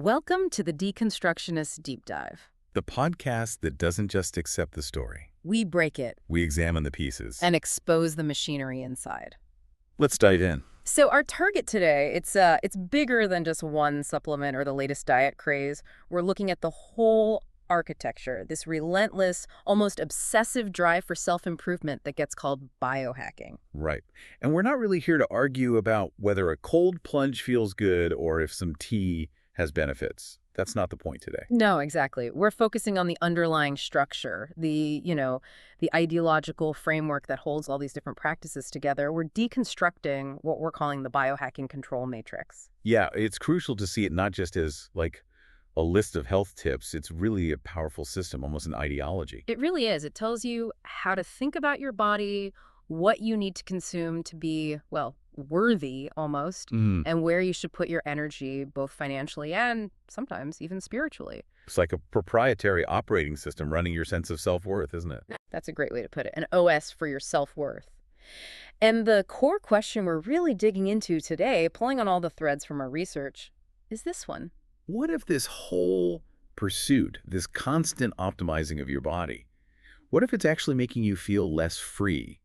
Welcome to the Deconstructionist Deep Dive. The podcast that doesn't just accept the story. We break it We examine the pieces. and expose the machinery inside. Let's dive in. So our target today, it's bigger than just one supplement or the latest diet craze. We're looking at the whole architecture, this relentless, almost obsessive drive for self-improvement that gets called biohacking. Right. And we're not really here to argue about whether a cold plunge feels good or if some tea has benefits. That's not the point today. No, exactly. We're focusing on the underlying structure, the ideological framework that holds all these different practices together. We're deconstructing what we're calling the biohacking control matrix. Yeah, it's crucial to see it not just as like a list of health tips. It's really a powerful system, almost an ideology. It really is. It tells you how to think about your body, what you need to consume to be, well, worthy almost, and where you should put your energy, both financially and sometimes even spiritually. It's like a proprietary operating system running your sense of self-worth, isn't it? That's a great way to put it. An OS for your self-worth. And the core question we're really digging into today, pulling on all the threads from our research, is this one. What if this whole pursuit, this constant optimizing of your body, what if it's actually making you feel less free?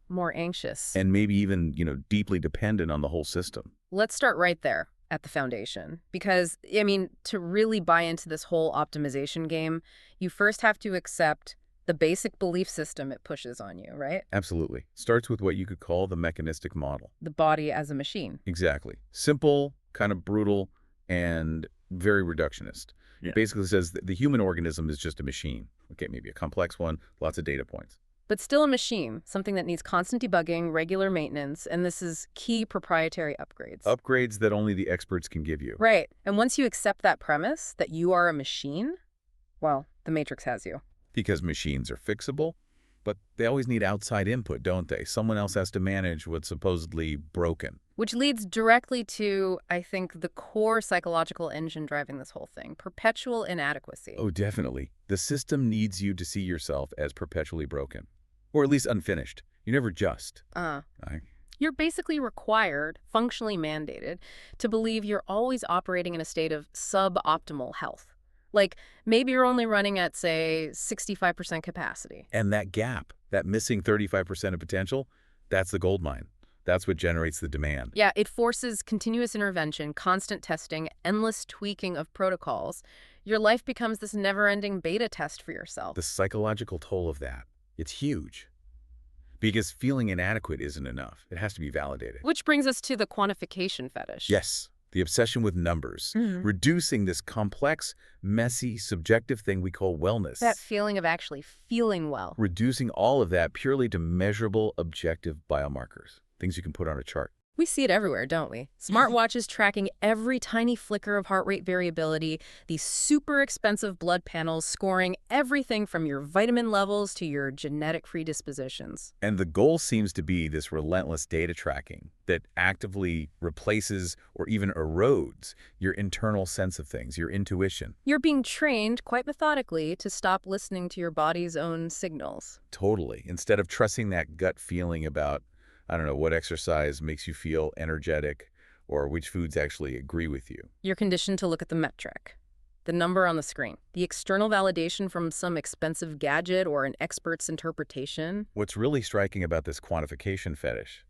More anxious. And maybe even, deeply dependent on the whole system. Let's start right there at the foundation. Because, to really buy into this whole optimization game, you first have to accept the basic belief system it pushes on you, right? Absolutely. Starts with what you could call the mechanistic model. The body as a machine. Exactly. Simple, kind of brutal, and very reductionist. Yeah. It basically says that the human organism is just a machine. Okay, maybe a complex one, lots of data points. But still a machine, something that needs constant debugging, regular maintenance, and this is key proprietary upgrades. Upgrades that only the experts can give you. Right. And once you accept that premise, that you are a machine, well, the matrix has you. Because machines are fixable, but they always need outside input, don't they? Someone else has to manage what's supposedly broken. Which leads directly to, I think, the core psychological engine driving this whole thing, perpetual inadequacy. Oh, definitely. The system needs you to see yourself as perpetually broken. Or at least unfinished. You're never just. You're basically required, functionally mandated, to believe you're always operating in a state of suboptimal health. Like, maybe you're only running at, say, 65% capacity. And that gap, that missing 35% of potential, that's the gold mine. That's what generates the demand. Yeah, it forces continuous intervention, constant testing, endless tweaking of protocols. Your life becomes this never-ending beta test for yourself. The psychological toll of that, it's huge. Because feeling inadequate isn't enough. It has to be validated. Which brings us to the quantification fetish. Yes, the obsession with numbers. Reducing this complex, messy, subjective thing we call wellness. That feeling of actually feeling well. Reducing all of that purely to measurable, objective biomarkers. Things you can put on a chart. We see it everywhere, don't we? Smartwatches tracking every tiny flicker of heart rate variability, these super expensive blood panels scoring everything from your vitamin levels to your genetic predispositions. And the goal seems to be this relentless data tracking that actively replaces or even erodes your internal sense of things, your intuition. You're being trained quite methodically to stop listening to your body's own signals. Totally. Instead of trusting that gut feeling about, I don't know, what exercise makes you feel energetic or which foods actually agree with you. You're conditioned to look at the metric, the number on the screen, the external validation from some expensive gadget or an expert's interpretation. What's really striking about this quantification fetish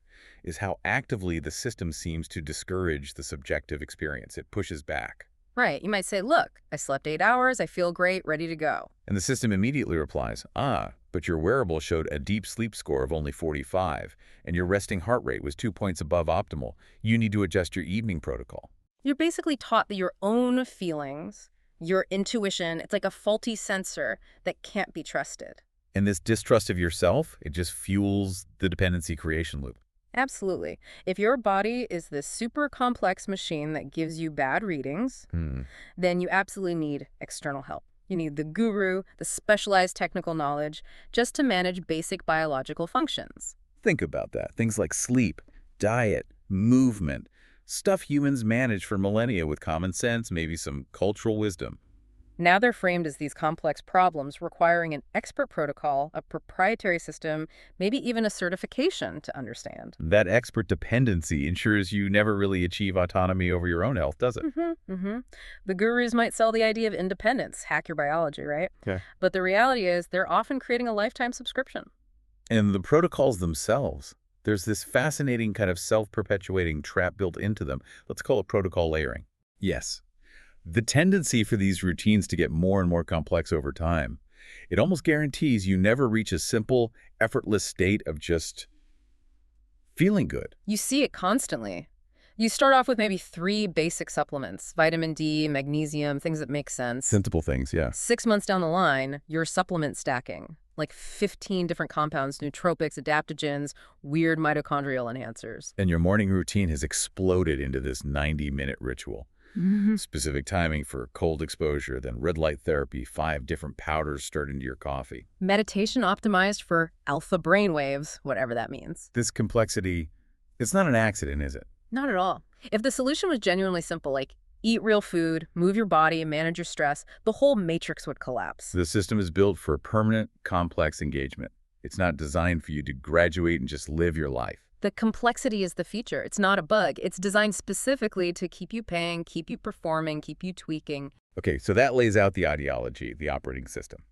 is how actively the system seems to discourage the subjective experience. It pushes back. Right. You might say, look, I slept 8 hours, I feel great, ready to go. And the system immediately replies, but your wearable showed a deep sleep score of only 45, and your resting heart rate was 2 points above optimal. You need to adjust your evening protocol. You're basically taught that your own feelings, your intuition, it's like a faulty sensor that can't be trusted. And this distrust of yourself, it just fuels the dependency creation loop. Absolutely. If your body is this super complex machine that gives you bad readings, then you absolutely need external help. You need the guru, the specialized technical knowledge, just to manage basic biological functions. Think about that. Things like sleep, diet, movement, stuff humans manage for millennia with common sense, maybe some cultural wisdom. Now they're framed as these complex problems requiring an expert protocol, a proprietary system, maybe even a certification to understand. That expert dependency ensures you never really achieve autonomy over your own health, does it? The gurus might sell the idea of independence, hack your biology, right? Okay. But the reality is they're often creating a lifetime subscription. And the protocols themselves, there's this fascinating kind of self-perpetuating trap built into them. Let's call it protocol layering. Yes. The tendency for these routines to get more and more complex over time, it almost guarantees you never reach a simple, effortless state of just feeling good. You see it constantly. You start off with maybe 3 basic supplements, vitamin D, magnesium, things that make sense. Sensible things, yeah. 6 months down the line, you're supplement stacking, like 15 different compounds, nootropics, adaptogens, weird mitochondrial enhancers. And your morning routine has exploded into this 90-minute ritual. Specific timing for cold exposure, then red light therapy, 5 different powders stirred into your coffee. Meditation optimized for alpha brainwaves, whatever that means. This complexity, it's not an accident, is it? Not at all. If the solution was genuinely simple, like eat real food, move your body, manage your stress, the whole matrix would collapse. The system is built for permanent, complex engagement. It's not designed for you to graduate and just live your life. The complexity is the feature. It's not a bug. It's designed specifically to keep you paying, keep you performing, keep you tweaking. Okay, so that lays out the ideology, the operating system.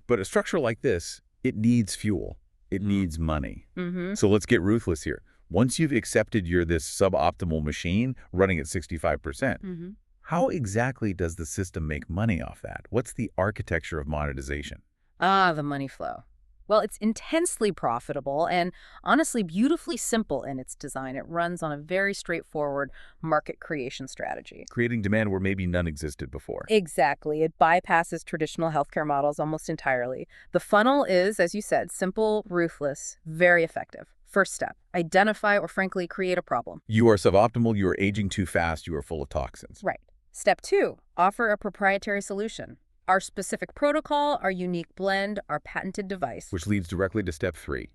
But a structure like this, it needs fuel. It needs money. So let's get ruthless here. Once you've accepted you're this suboptimal machine running at 65%, how exactly does the system make money off that? What's the architecture of monetization? Ah, the money flow. Well, it's intensely profitable and honestly beautifully simple in its design. It runs on a very straightforward market creation strategy. Creating demand where maybe none existed before. Exactly. It bypasses traditional healthcare models almost entirely. The funnel is, as you said, simple, ruthless, very effective. First step, identify or frankly create a problem. You are suboptimal, you are aging too fast, you are full of toxins. Right. Step 2, offer a proprietary solution. Our specific protocol, our unique blend, our patented device. Which leads directly to step 3,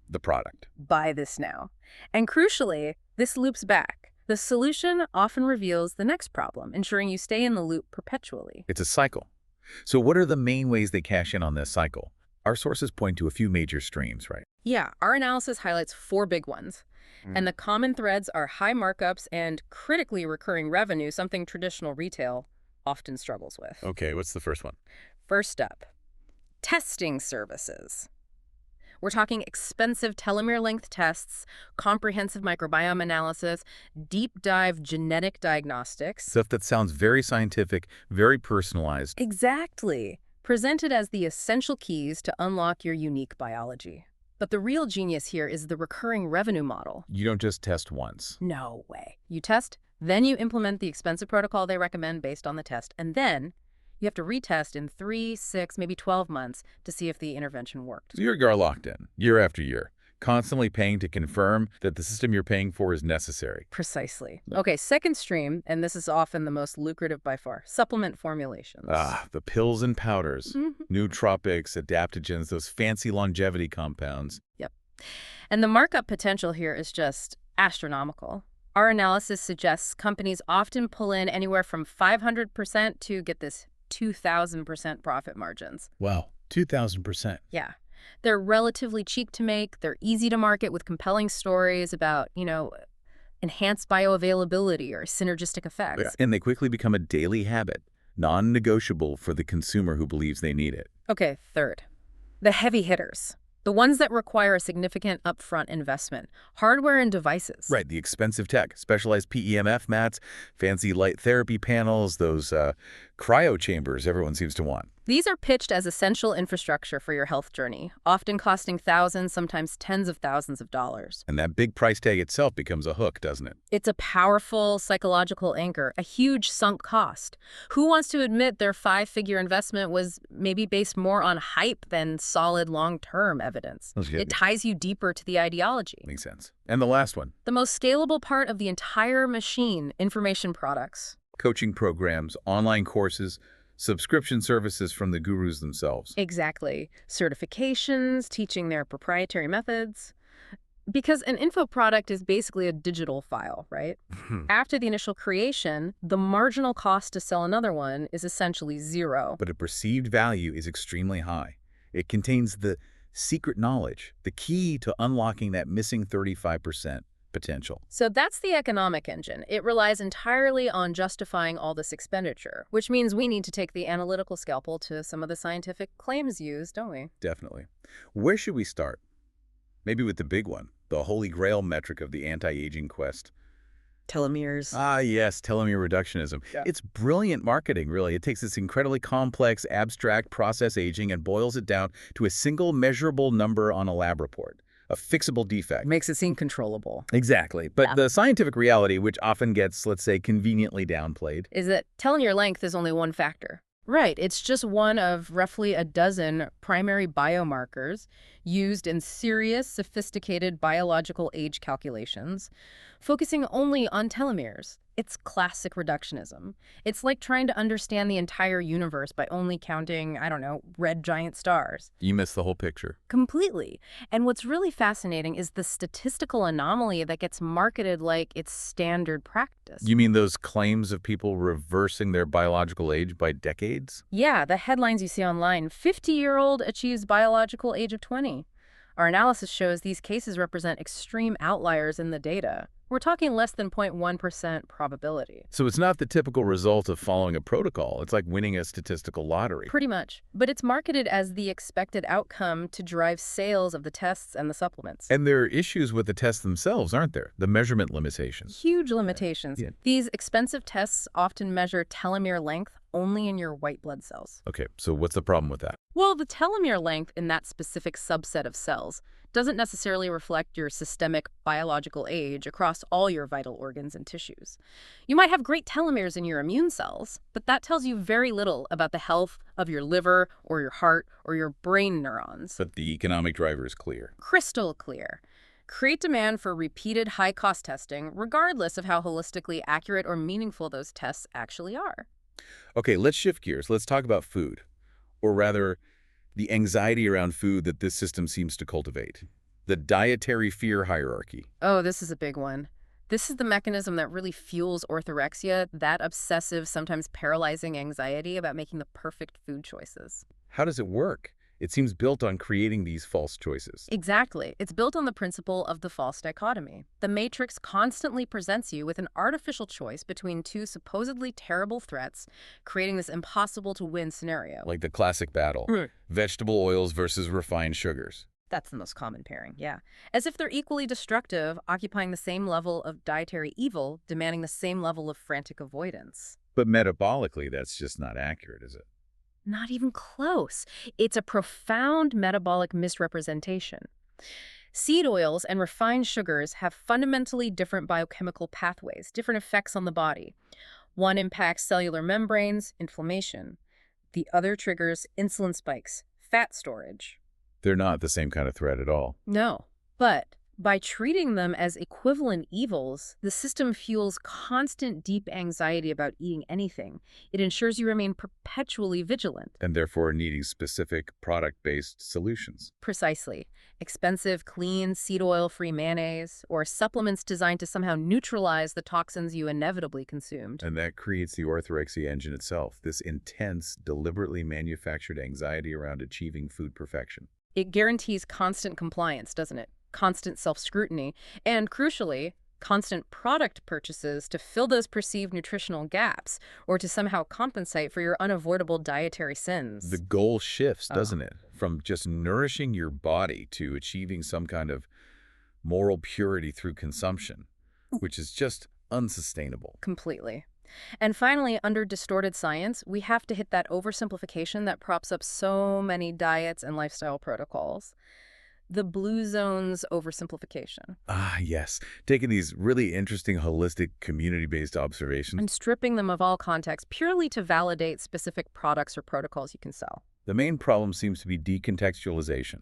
the product. Buy this now. And crucially, this loops back. The solution often reveals the next problem, ensuring you stay in the loop perpetually. It's a cycle. So what are the main ways they cash in on this cycle? Our sources point to a few major streams, right? Yeah, our analysis highlights 4 big ones. And the common threads are high markups and critically recurring revenue, something traditional retail often struggles with. Okay, what's the first one? First up, testing services. We're talking expensive telomere length tests, comprehensive microbiome analysis, deep dive genetic diagnostics. Stuff that sounds very scientific, very personalized. Exactly. Presented as the essential keys to unlock your unique biology. But the real genius here is the recurring revenue model. You don't just test once. No way. You test, then you implement the expensive protocol they recommend based on the test, and then you have to retest in 3, 6, maybe 12 months to see if the intervention worked. So you're locked in, year after year, constantly paying to confirm that the system you're paying for is necessary. Precisely. Okay, second stream, and this is often the most lucrative by far, supplement formulations. Ah, the pills and powders, nootropics, adaptogens, those fancy longevity compounds. Yep. And the markup potential here is just astronomical. Our analysis suggests companies often pull in anywhere from 500% to, get this, 2,000% profit margins. Wow, 2,000%. Yeah. They're relatively cheap to make. They're easy to market with compelling stories about, enhanced bioavailability or synergistic effects. Yeah. And they quickly become a daily habit, non-negotiable for the consumer who believes they need it. Okay, third, the heavy hitters. The ones that require a significant upfront investment, hardware and devices. Right, the expensive tech, specialized PEMF mats, fancy light therapy panels, those cryo chambers everyone seems to want. These are pitched as essential infrastructure for your health journey, often costing thousands, sometimes tens of thousands of dollars. And that big price tag itself becomes a hook, doesn't it? It's a powerful psychological anchor, a huge sunk cost. Who wants to admit their 5-figure investment was maybe based more on hype than solid long-term evidence? It ties you deeper to the ideology. Makes sense. And the last one. The most scalable part of the entire machine, information products. Coaching programs, online courses, subscription services from the gurus themselves. Exactly. Certifications, teaching their proprietary methods. Because an info product is basically a digital file, right? After the initial creation, the marginal cost to sell another one is essentially zero. But a perceived value is extremely high. It contains the secret knowledge, the key to unlocking that missing 35% potential. So that's the economic engine. It relies entirely on justifying all this expenditure, which means we need to take the analytical scalpel to some of the scientific claims used, don't we? Definitely. Where should we start? Maybe with the big one, the holy grail metric of the anti-aging quest. Telomeres. Ah, yes, telomere reductionism. Yeah. It's brilliant marketing, really. It takes this incredibly complex, abstract process aging and boils it down to a single measurable number on a lab report, a fixable defect. Makes it seem controllable. Exactly. But Yeah. the scientific reality, which often gets, let's say, conveniently downplayed. Is that telomere length is only one factor. Right, it's just one of roughly a dozen primary biomarkers used in serious, sophisticated biological age calculations, focusing only on telomeres. It's classic reductionism. It's like trying to understand the entire universe by only counting, I don't know, red giant stars. You miss the whole picture. Completely. And what's really fascinating is the statistical anomaly that gets marketed like it's standard practice. You mean those claims of people reversing their biological age by decades? Yeah, the headlines you see online, 50-year-old achieves biological age of 20. Our analysis shows these cases represent extreme outliers in the data. We're talking less than 0.1% probability. So it's not the typical result of following a protocol. It's like winning a statistical lottery. Pretty much. But it's marketed as the expected outcome to drive sales of the tests and the supplements. And there are issues with the tests themselves, aren't there? The measurement limitations. Huge limitations. Yeah. These expensive tests often measure telomere length only in your white blood cells. Okay, so what's the problem with that? Well, the telomere length in that specific subset of cells doesn't necessarily reflect your systemic biological age across all your vital organs and tissues. You might have great telomeres in your immune cells, but that tells you very little about the health of your liver or your heart or your brain neurons. But the economic driver is clear. Crystal clear. Create demand for repeated high-cost testing, regardless of how holistically accurate or meaningful those tests actually are. Okay, let's shift gears. Let's talk about food. Or rather, the anxiety around food that this system seems to cultivate. The dietary fear hierarchy. Oh, this is a big one. This is the mechanism that really fuels orthorexia, that obsessive, sometimes paralyzing anxiety about making the perfect food choices. How does it work? It seems built on creating these false choices. Exactly. It's built on the principle of the false dichotomy. The Matrix constantly presents you with an artificial choice between two supposedly terrible threats, creating this impossible-to-win scenario. Like the classic battle. Right. Vegetable oils versus refined sugars. That's the most common pairing, yeah. As if they're equally destructive, occupying the same level of dietary evil, demanding the same level of frantic avoidance. But metabolically, that's just not accurate, is it? Not even close. It's a profound metabolic misrepresentation. Seed oils and refined sugars have fundamentally different biochemical pathways, different effects on the body. One impacts cellular membranes, inflammation. The other triggers insulin spikes, fat storage. They're not the same kind of threat at all. No, but by treating them as equivalent evils, the system fuels constant deep anxiety about eating anything. It ensures you remain perpetually vigilant. And therefore needing specific product-based solutions. Precisely. Expensive, clean, seed oil-free mayonnaise, or supplements designed to somehow neutralize the toxins you inevitably consumed. And that creates the orthorexia engine itself, this intense, deliberately manufactured anxiety around achieving food perfection. It guarantees constant compliance, doesn't it? Constant self-scrutiny, and crucially, constant product purchases to fill those perceived nutritional gaps or to somehow compensate for your unavoidable dietary sins. The goal shifts, doesn't it? From just nourishing your body to achieving some kind of moral purity through consumption, which is just unsustainable. Completely. And finally, under distorted science, we have to hit that oversimplification that props up so many diets and lifestyle protocols. The blue zone's oversimplification. Ah, yes. Taking these really interesting, holistic, community-based observations. And stripping them of all context purely to validate specific products or protocols you can sell. The main problem seems to be decontextualization.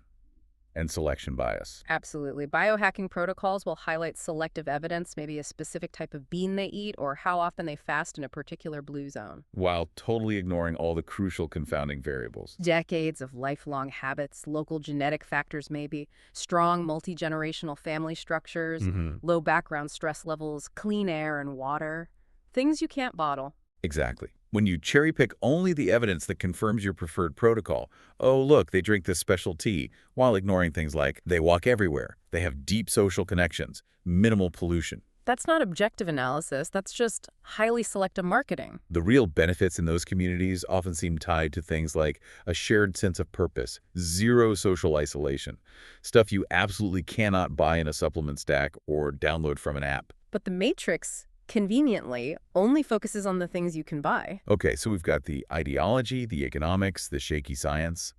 and selection bias. Absolutely. Biohacking protocols will highlight selective evidence, maybe a specific type of bean they eat or how often they fast in a particular blue zone. While totally ignoring all the crucial confounding variables. Decades of lifelong habits, local genetic factors maybe, strong multi-generational family structures, low background stress levels, clean air and water. Things you can't bottle. Exactly. When you cherry-pick only the evidence that confirms your preferred protocol, oh, look, they drink this special tea, while ignoring things like they walk everywhere, they have deep social connections, minimal pollution. That's not objective analysis, that's just highly selective marketing. The real benefits in those communities often seem tied to things like a shared sense of purpose, zero social isolation, stuff you absolutely cannot buy in a supplement stack or download from an app. But the Matrix, conveniently, only focuses on the things you can buy. Okay, so we've got the ideology, the economics, the shaky science.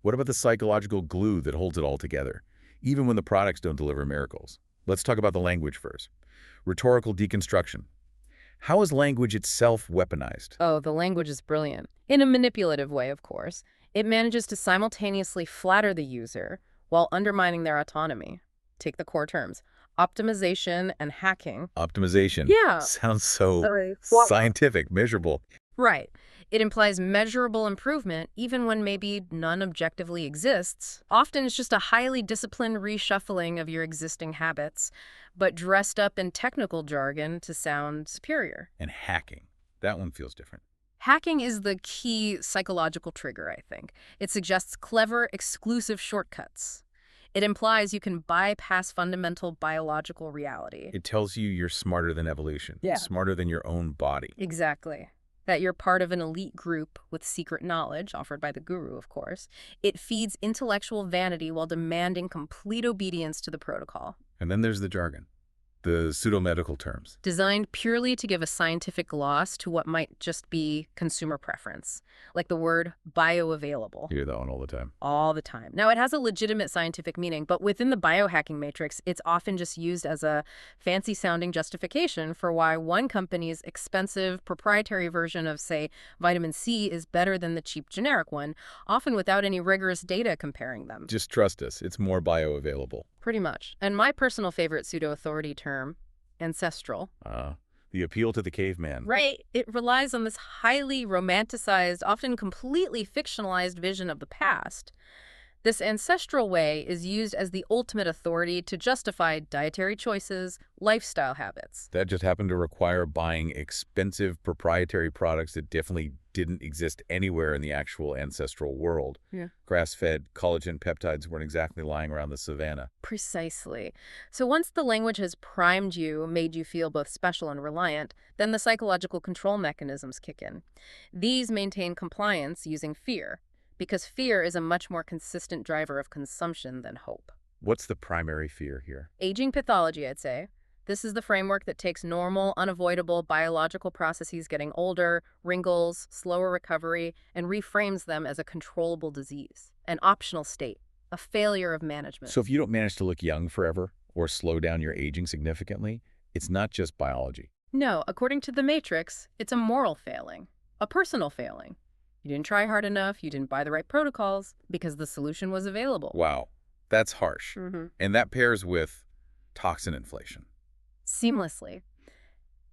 What about the psychological glue that holds it all together, even when the products don't deliver miracles? Let's talk about the language first. Rhetorical deconstruction. How is language itself weaponized? Oh, the language is brilliant. In a manipulative way, of course. It manages to simultaneously flatter the user while undermining their autonomy. Take the core terms. Optimization and hacking. Optimization. Yeah. Sounds so Sorry. scientific, measurable. Right. It implies measurable improvement even when maybe none objectively exists. Often it's just a highly disciplined reshuffling of your existing habits, but dressed up in technical jargon to sound superior. And hacking. That one feels different. Hacking is the key psychological trigger, I think. It suggests clever, exclusive shortcuts. It implies you can bypass fundamental biological reality. It tells you you're smarter than evolution, Yeah. smarter than your own body. Exactly. That you're part of an elite group with secret knowledge, offered by the guru, of course. It feeds intellectual vanity while demanding complete obedience to the protocol. And then there's the jargon, the pseudo-medical terms. Designed purely to give a scientific gloss to what might just be consumer preference, like the word bioavailable. You hear that one all the time. All the time. Now, it has a legitimate scientific meaning, but within the biohacking matrix, it's often just used as a fancy-sounding justification for why one company's expensive proprietary version of, say, vitamin C is better than the cheap generic one, often without any rigorous data comparing them. Just trust us, it's more bioavailable. Pretty much. And my personal favorite pseudo-authority term, ancestral. The appeal to the caveman. Right. It relies on this highly romanticized, often completely fictionalized vision of the past. This ancestral way is used as the ultimate authority to justify dietary choices, lifestyle habits. That just happened to require buying expensive proprietary products that definitely didn't exist anywhere in the actual ancestral world. Yeah. Grass-fed collagen peptides weren't exactly lying around the savannah. Precisely. So once the language has primed you, made you feel both special and reliant, then the psychological control mechanisms kick in. These maintain compliance using fear, because fear is a much more consistent driver of consumption than hope. What's the primary fear here? Aging pathology, I'd say. This is the framework that takes normal, unavoidable biological processes getting older, wrinkles, slower recovery, and reframes them as a controllable disease, an optional state, a failure of management. So if you don't manage to look young forever or slow down your aging significantly, it's not just biology. No, according to the Matrix, it's a moral failing, a personal failing. You didn't try hard enough, you didn't buy the right protocols, because the solution was available. Wow, that's harsh. Mm-hmm. And that pairs with toxin inflation. Seamlessly.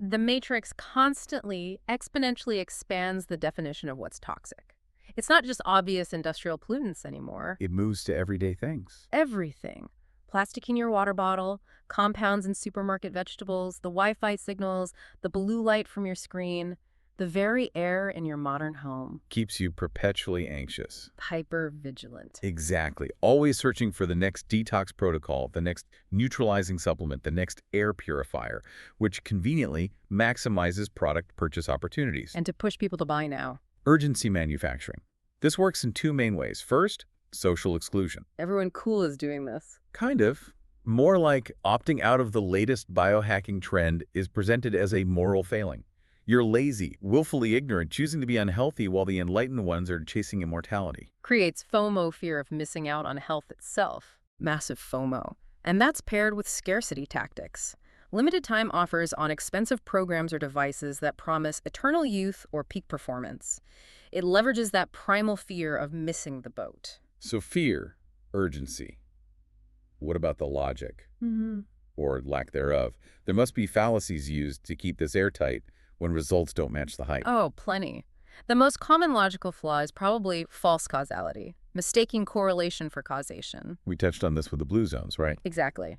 The Matrix constantly, exponentially expands the definition of what's toxic. It's not just obvious industrial pollutants anymore. It moves to everyday things. Everything. Plastic in your water bottle, compounds in supermarket vegetables, the Wi-Fi signals, the blue light from your screen, the very air in your modern home. Keeps you perpetually anxious. Hyper-vigilant. Exactly. Always searching for the next detox protocol, the next neutralizing supplement, the next air purifier, which conveniently maximizes product purchase opportunities. And to push people to buy now. Urgency manufacturing. This works in two main ways. First, social exclusion. Everyone cool is doing this. Kind of. More like opting out of the latest biohacking trend is presented as a moral failing. You're lazy, willfully ignorant, choosing to be unhealthy while the enlightened ones are chasing immortality. Creates FOMO, fear of missing out on health itself. Massive FOMO. And that's paired with scarcity tactics. Limited time offers on expensive programs or devices that promise eternal youth or peak performance. It leverages that primal fear of missing the boat. So fear, urgency, What about the logic, Hmm. or lack thereof? There must be fallacies used to keep this airtight when results don't match the hype. Oh, plenty. The most common logical flaw is probably false causality, mistaking correlation for causation. We touched on this with the blue zones, right? Exactly.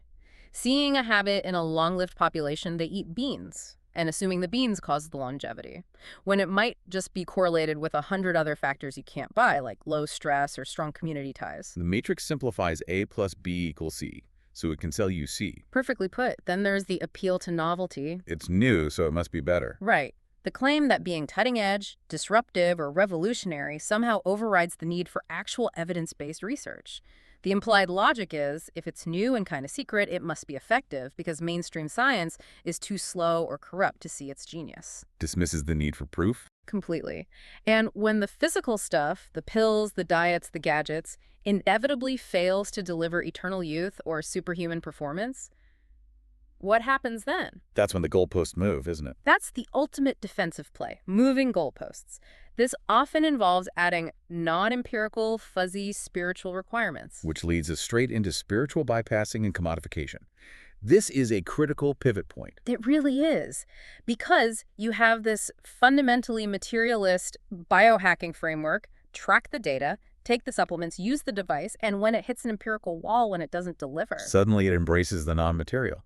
Seeing a habit in a long-lived population, they eat beans, and assuming the beans cause the longevity, when it might just be correlated with 100 other factors you can't buy, like low stress or strong community ties. The matrix simplifies A plus B equals C, so it can sell you C. Perfectly put. Then there's the appeal to novelty. It's new, so it must be better. Right. The claim that being cutting edge, disruptive, or revolutionary somehow overrides the need for actual evidence-based research. The implied logic is, if it's new and kind of secret, it must be effective because mainstream science is too slow or corrupt to see its genius. Dismisses the need for proof. Completely. And when the physical stuff, the pills, the diets, the gadgets, inevitably fails to deliver eternal youth or superhuman performance, what happens then? That's when the goalposts move, isn't it? That's the ultimate defensive play, moving goalposts. This often involves adding non-empirical, fuzzy spiritual requirements. Which leads us straight into spiritual bypassing and commodification. This is a critical pivot point. It really is, because you have this fundamentally materialist biohacking framework, track the data, take the supplements, use the device, and when it hits an empirical wall when it doesn't deliver. Suddenly it embraces the non-material.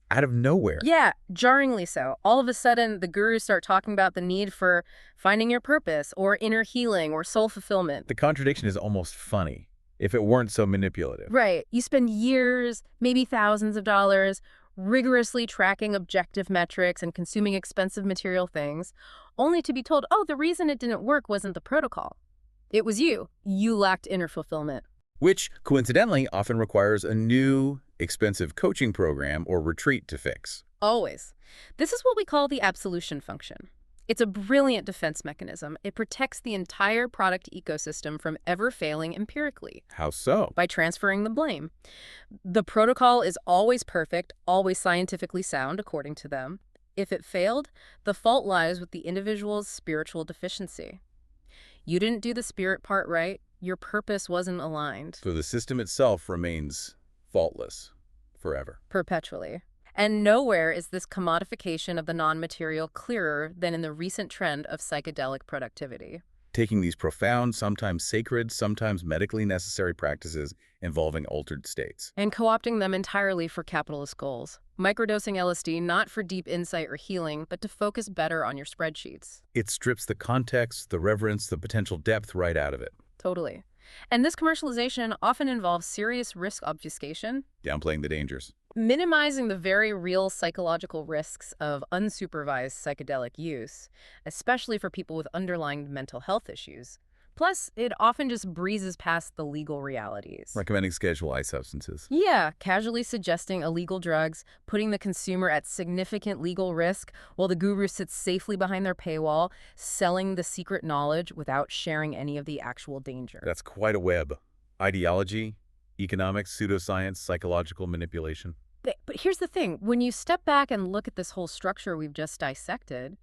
Out of nowhere. Yeah, jarringly so. All of a sudden, the gurus start talking about the need for finding your purpose or inner healing or soul fulfillment. The contradiction is almost funny, if it weren't so manipulative. Right. You spend years, maybe thousands of dollars, rigorously tracking objective metrics and consuming expensive material things, only to be told, oh, the reason it didn't work wasn't the protocol. It was you. You lacked inner fulfillment. Which, coincidentally, often requires a new, expensive coaching program or retreat to fix. Always. This is what we call the absolution function. It's a brilliant defense mechanism. It protects the entire product ecosystem from ever failing empirically. How so? By transferring the blame. The protocol is always perfect, always scientifically sound, according to them. If it failed, the fault lies with the individual's spiritual deficiency. You didn't do the spirit part right. Your purpose wasn't aligned. So the system itself remains faultless forever. Perpetually. And nowhere is this commodification of the non-material clearer than in the recent trend of psychedelic productivity. Taking these profound, sometimes sacred, sometimes medically necessary practices involving altered states. And co-opting them entirely for capitalist goals. Microdosing LSD not for deep insight or healing, but to focus better on your spreadsheets. It strips the context, the reverence, the potential depth right out of it. Totally. And this commercialization often involves serious risk obfuscation, Downplaying the dangers. minimizing the very real psychological risks of unsupervised psychedelic use, especially for people with underlying mental health issues. Plus, it often just breezes past the legal realities. Recommending Schedule I substances. Yeah, casually suggesting illegal drugs, putting the consumer at significant legal risk while the guru sits safely behind their paywall, selling the secret knowledge without sharing any of the actual danger. That's quite a web. Ideology, economics, pseudoscience, psychological manipulation. But here's the thing. When you step back and look at this whole structure we've just dissected,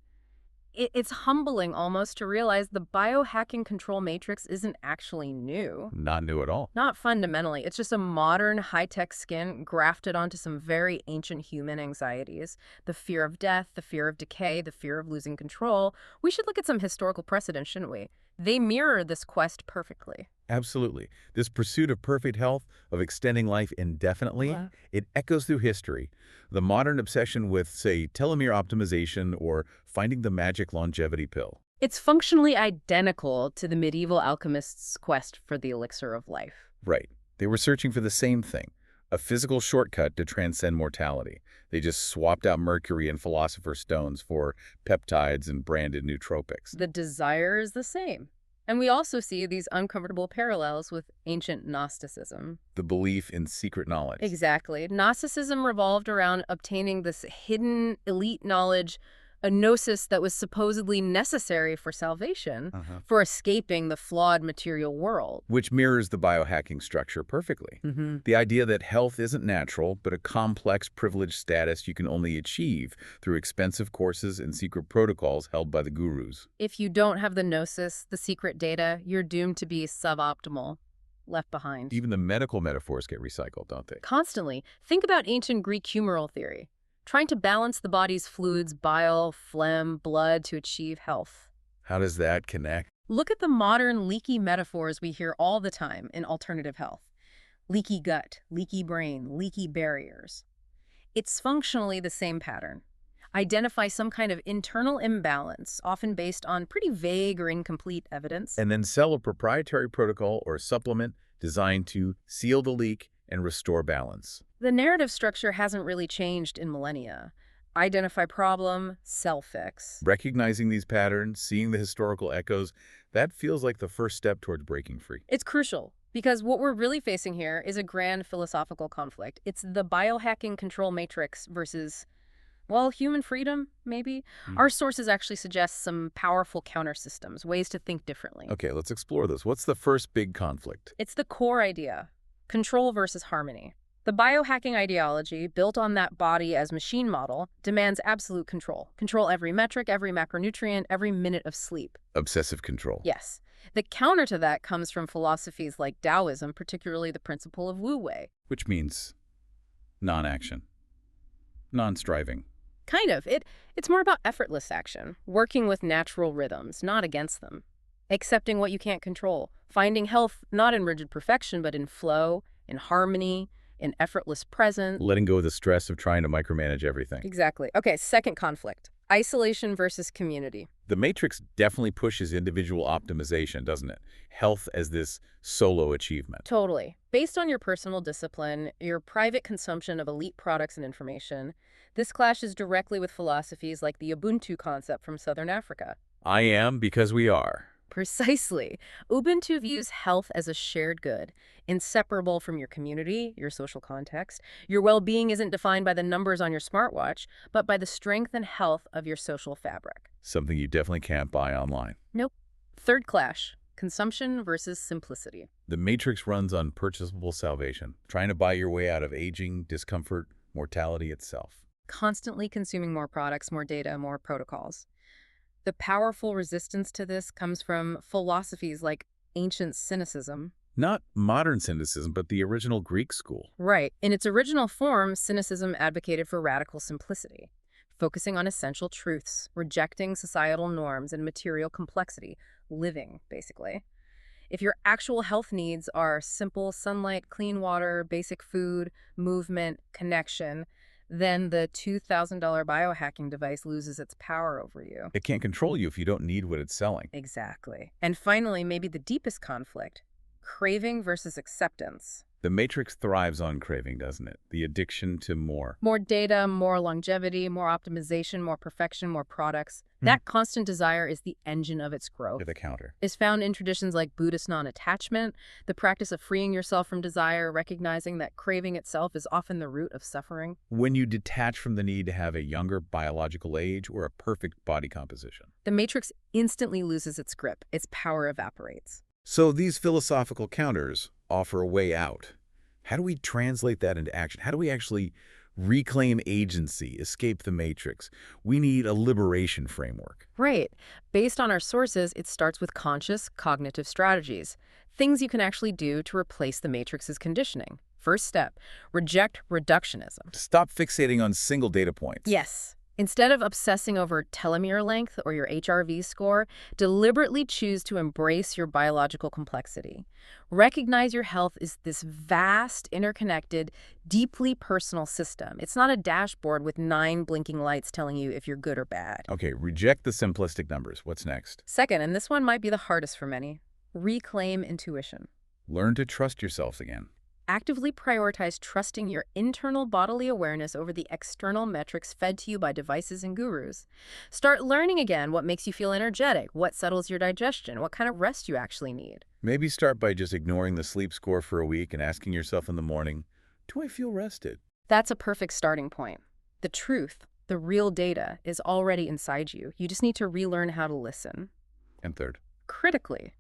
it's humbling almost to realize the biohacking control matrix isn't actually new. Not new at all. Not fundamentally. It's just a modern, high-tech skin grafted onto some very ancient human anxieties. The fear of death, the fear of decay, the fear of losing control. We should look at some historical precedents, shouldn't we? They mirror this quest perfectly. Absolutely. This pursuit of perfect health, of extending life indefinitely, Wow. it echoes through history. The modern obsession with, say, telomere optimization or finding the magic longevity pill. It's functionally identical to the medieval alchemists' quest for the elixir of life. Right. They were searching for the same thing, a physical shortcut to transcend mortality. They just swapped out mercury and philosopher's stones for peptides and branded nootropics. The desire is the same. And we also see these uncomfortable parallels with ancient Gnosticism. The belief in secret knowledge. Exactly. Gnosticism revolved around obtaining this hidden elite knowledge, a gnosis that was supposedly necessary for salvation, for escaping the flawed material world. Which mirrors the biohacking structure perfectly. The idea that health isn't natural, but a complex privileged status you can only achieve through expensive courses and secret protocols held by the gurus. If you don't have the gnosis, the secret data, you're doomed to be suboptimal. left behind. Even the medical metaphors get recycled, don't they? Constantly. Think about ancient Greek humoral theory, trying to balance the body's fluids, bile, phlegm, blood to achieve health. How does that connect? Look at the modern leaky metaphors we hear all the time in alternative health. Leaky gut, leaky brain, leaky barriers. It's functionally the same pattern. Identify some kind of internal imbalance, often based on pretty vague or incomplete evidence. And then sell a proprietary protocol or supplement designed to seal the leak and restore balance. The narrative structure hasn't really changed in millennia. Identify problem, sell fix. Recognizing these patterns, seeing the historical echoes, that feels like the first step towards breaking free. It's crucial, because what we're really facing here is a grand philosophical conflict. It's the biohacking control matrix versus, well, human freedom, maybe. Our sources actually suggest some powerful counter systems, ways to think differently. Okay, let's explore this. What's the first big conflict? It's the core idea, control versus harmony. The biohacking ideology, built on that body as machine model, demands absolute control. Control every metric, every macronutrient, every minute of sleep. Obsessive control. Yes. The counter to that comes from philosophies like Taoism, particularly the principle of Wu Wei. Which means non-action, non-striving. Kind of. It's more about effortless action, working with natural rhythms, not against them. Accepting what you can't control. Finding health not in rigid perfection, but in flow, in harmony, in effortless presence. Letting go of the stress of trying to micromanage everything. Exactly. Okay, second conflict. Isolation versus community. The matrix definitely pushes individual optimization, doesn't it? Health as this solo achievement. Totally. Based on your personal discipline, your private consumption of elite products and information, this clashes directly with philosophies like the Ubuntu concept from Southern Africa. I am because we are. Precisely. Ubuntu views health as a shared good, inseparable from your community, your social context. Your well-being isn't defined by the numbers on your smartwatch, but by the strength and health of your social fabric. Something you definitely can't buy online. Nope. Third clash, consumption versus simplicity. The matrix runs on purchasable salvation, trying to buy your way out of aging, discomfort, mortality itself. Constantly consuming more products, more data, more protocols. The powerful resistance to this comes from philosophies like ancient cynicism. Not modern cynicism, but the original Greek school. Right. In its original form, cynicism advocated for radical simplicity, focusing on essential truths, rejecting societal norms and material complexity, living, basically. If your actual health needs are simple sunlight, clean water, basic food, movement, connection, then the $2,000 biohacking device loses its power over you. It can't control you if you don't need what it's selling. Exactly. And finally, maybe the deepest conflict, craving versus acceptance. The matrix thrives on craving, doesn't it? The addiction to more. More data, more longevity, more optimization, more perfection, more products. That constant desire is the engine of its growth. To the counter. Is found in traditions like Buddhist non-attachment, the practice of freeing yourself from desire, recognizing that craving itself is often the root of suffering. When you detach from the need to have a younger biological age or a perfect body composition. The matrix instantly loses its grip. Its power evaporates. So these philosophical counters offer a way out. How do we translate that into action? How do we actually reclaim agency, escape the matrix? We need a liberation framework. Right. Based on our sources, it starts with conscious cognitive strategies, things you can actually do to replace the matrix's conditioning. First step, reject reductionism. Stop fixating on single data points. Yes. Instead of obsessing over telomere length or your HRV score, deliberately choose to embrace your biological complexity. Recognize your health is this vast, interconnected, deeply personal system. It's not a dashboard with 9 blinking lights telling you if you're good or bad. Okay, reject the simplistic numbers. What's next? Second, and this one might be the hardest for many, reclaim intuition. Learn to trust yourselves again. Actively prioritize trusting your internal bodily awareness over the external metrics fed to you by devices and gurus. Start learning again what makes you feel energetic, what settles your digestion, what kind of rest you actually need. Maybe start by just ignoring the sleep score for a week and asking yourself in the morning, do I feel rested? That's a perfect starting point. The truth, the real data, is already inside you. You just need to relearn how to listen. And third, Critically.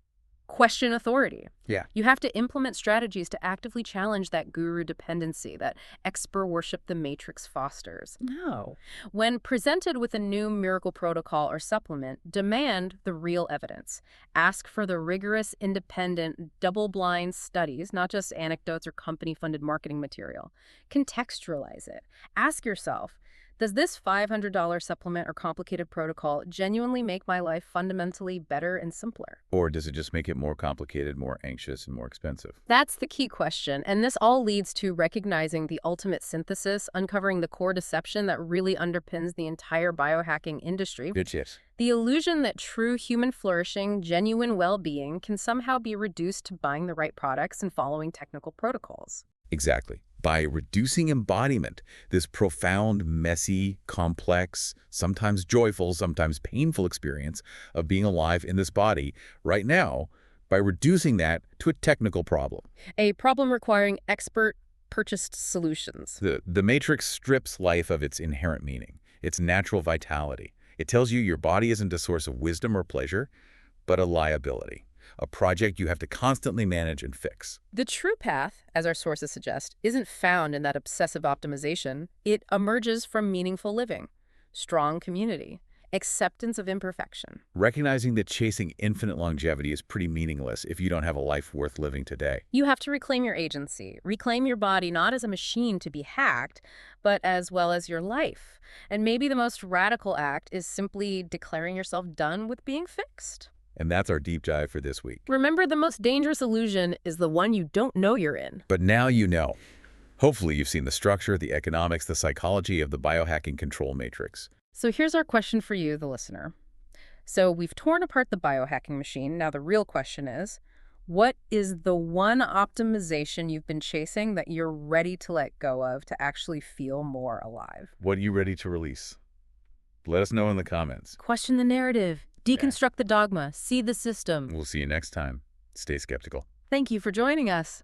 question authority. Yeah. You have to implement strategies to actively challenge that guru dependency that expert worship the matrix fosters. No. When presented with a new miracle protocol or supplement, demand the real evidence. Ask for the rigorous, independent, double-blind studies, not just anecdotes or company-funded marketing material. Contextualize it. Ask yourself, does this $500 supplement or complicated protocol genuinely make my life fundamentally better and simpler? Or does it just make it more complicated, more anxious, and more expensive? That's the key question, and this all leads to recognizing the ultimate synthesis, uncovering the core deception that really underpins the entire biohacking industry. Yes. The illusion that true human flourishing, genuine well-being can somehow be reduced to buying the right products and following technical protocols. Exactly. By reducing embodiment, this profound, messy, complex, sometimes joyful, sometimes painful experience of being alive in this body right now, by reducing that to a technical problem. A problem requiring expert-purchased solutions. The matrix strips life of its inherent meaning, its natural vitality. It tells you your body isn't a source of wisdom or pleasure, but a liability, a project you have to constantly manage and fix. The true path, as our sources suggest, isn't found in that obsessive optimization. It emerges from meaningful living, strong community, acceptance of imperfection. Recognizing that chasing infinite longevity is pretty meaningless if you don't have a life worth living today. You have to reclaim your agency, reclaim your body not as a machine to be hacked, but as well as your life. And maybe the most radical act is simply declaring yourself done with being fixed. And that's our deep dive for this week. Remember, the most dangerous illusion is the one you don't know you're in. But now you know. Hopefully you've seen the structure, the economics, the psychology of the biohacking control matrix. So here's our question for you, the listener. So we've torn apart the biohacking machine. Now the real question is, what is the one optimization you've been chasing that you're ready to let go of to actually feel more alive? What are you ready to release? Let us know in the comments. Question the narrative. Deconstruct the dogma. See the system. We'll see you next time. Stay skeptical. Thank you for joining us.